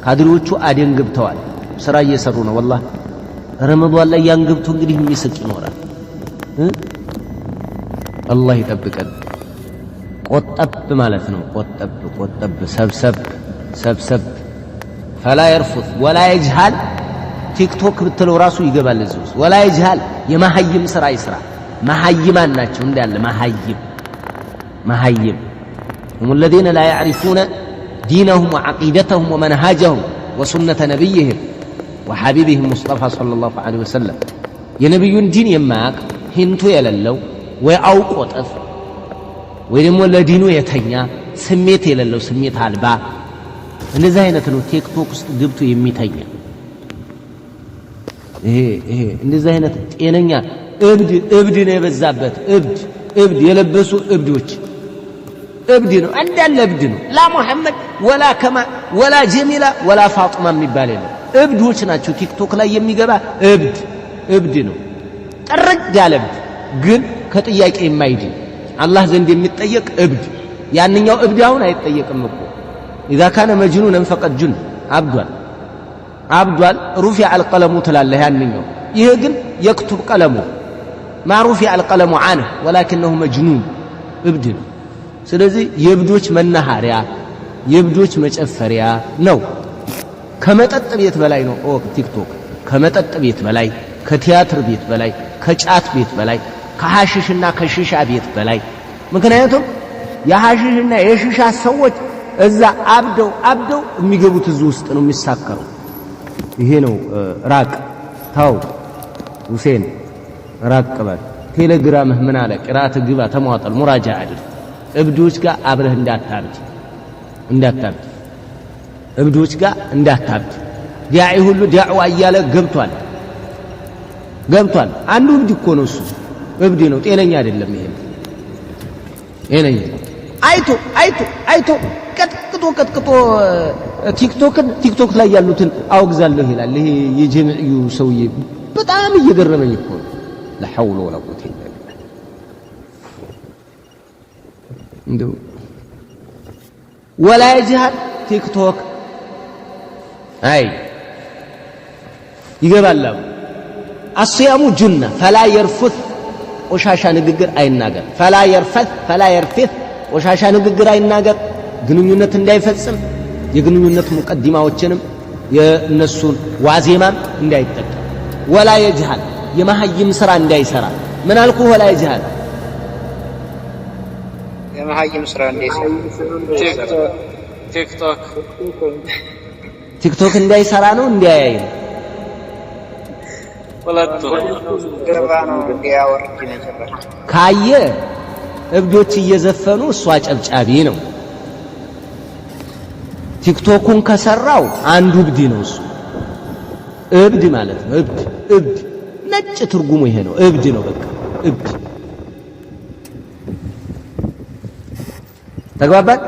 ካድሬዎቹ አደን ገብተዋል። ስራ እየሰሩ ነው። ወላሂ ረመዳን ላይ ያን ገብቶ እንግዲህ የሚስቅ ይኖራል። አላህ ይጠብቀን። ቆጠብ ማለት ነው። ቆጠብ ሰብሰብ ፈላ የርፉት ወላ ይጅሃል። ቲክቶክ ብትለው ራሱ ይገባል እዚህ ውስጥ። ወላ ይጅሃል የመሐይም ስራ ይስራ። መሐይማን ናቸው እንዳለ መሐይም هم الذين لا يعرفون دينهم وعقيدتهم ومنهاجهم وسنة نبيهم وحبيبهم مصطفى صلى الله عليه وسلم የነብዩን ዲን የማያውቅ ሂንቱ የሌለው ወይ አውቆ ጠፍ ወይ ደግሞ ለዲኑ የተኛ ስሜት የሌለው ስሜት አልባ እንደዚህ አይነት ነው ቲክቶክ ውስጥ ገብቶ የሚተኛ። ይሄ እንደዚህ አይነት ጤነኛ እብድ ነው የበዛበት። እብድ የለበሱ እብዶች እብድ ነው እንዳለ እብድ ነው። ላ ሙሐመድ ወላ ከማ ወላ ጀሚላ ወላ ፋጡማ የሚባል የለም። እብዶች ናቸው። ቲክቶክ ላይ የሚገባ እብድ ነው። ጥርግ ያለ እብድ ግን ከጥያቄ የማይድን አላህ ዘንድ የሚጠየቅ እብድ። ያንኛው እብድ አሁን አይጠየቅም እኮ إذا كان مجنونا فقد جن አብዷል رفع القلم ትላለህ። ያንኛው ይሄ ግን يكتب قلمه ما رفع القلم عنه ولكنه مجنون እብድ ነው። ስለዚህ የእብዶች መናኸሪያ የእብዶች መጨፈሪያ ነው። ከመጠጥ ቤት በላይ ነው ቲክቶክ። ከመጠጥ ቤት በላይ፣ ከቲያትር ቤት በላይ፣ ከጫት ቤት በላይ፣ ከሐሽሽና ከሽሻ ቤት በላይ። ምክንያቱም የሐሽሽና የሽሻ ሰዎች እዛ አብደው የሚገቡት እዚህ ውስጥ ነው የሚሳከሩ። ይሄ ነው ራቅ ታው ሁሴን ራቅ በል። ቴሌግራምህ ምን አለ? ቅራአት ግባ፣ ተሟጠል፣ ሙራጃ አድርግ። እብዶች ጋር አብረህ እንዳታብድ እብዶች ጋር እንዳታብድ። ዳዒ ሁሉ ዳዕዋ እያለ ገብቷል። አንዱ እብድ እኮ ነው እሱ እብድ ነው፣ ጤነኛ አይደለም። ይሄ ጤነኛ አይቶ ቀጥቅጦ ቲክቶክ ላይ ያሉትን አውግዛለሁ ይላል። ይሄ የጀምዕዩ ሰውዬ በጣም እየገረመኝ እኮ ነው። لا حول ولا قوة إلا بالله። እንደው ولا يجهل ቲክቶክ ይገባል። الصيام جنة فلا يرفث ቆሻሻ ንግግር አይናገር። فلا يرفث ቆሻሻ ንግግር አይናገር። ግንኙነት እንዳይፈጽም የግንኙነት ሙቀዲማዎችንም የነሱን ዋዜማም እንዳይጠቀም። ወላ يجهل የመሐይም ስራ እንዳይሰራ። ምን አልኩ? ወላ يجهل የመሐይም ስራ እንዳይሰራ ቲክቶክ እንዳይሰራ ነው እንዲያያይ ነው። ካየ እብዶች እየዘፈኑ እሷ ጨብጫቢ ነው። ቲክቶኩን ከሰራው አንዱ እብድ ነው እሱ። እብድ ማለት ነው። እብድ ነጭ ትርጉሙ ይሄ ነው። እብድ ነው በቃ እብድ። ተግባባን?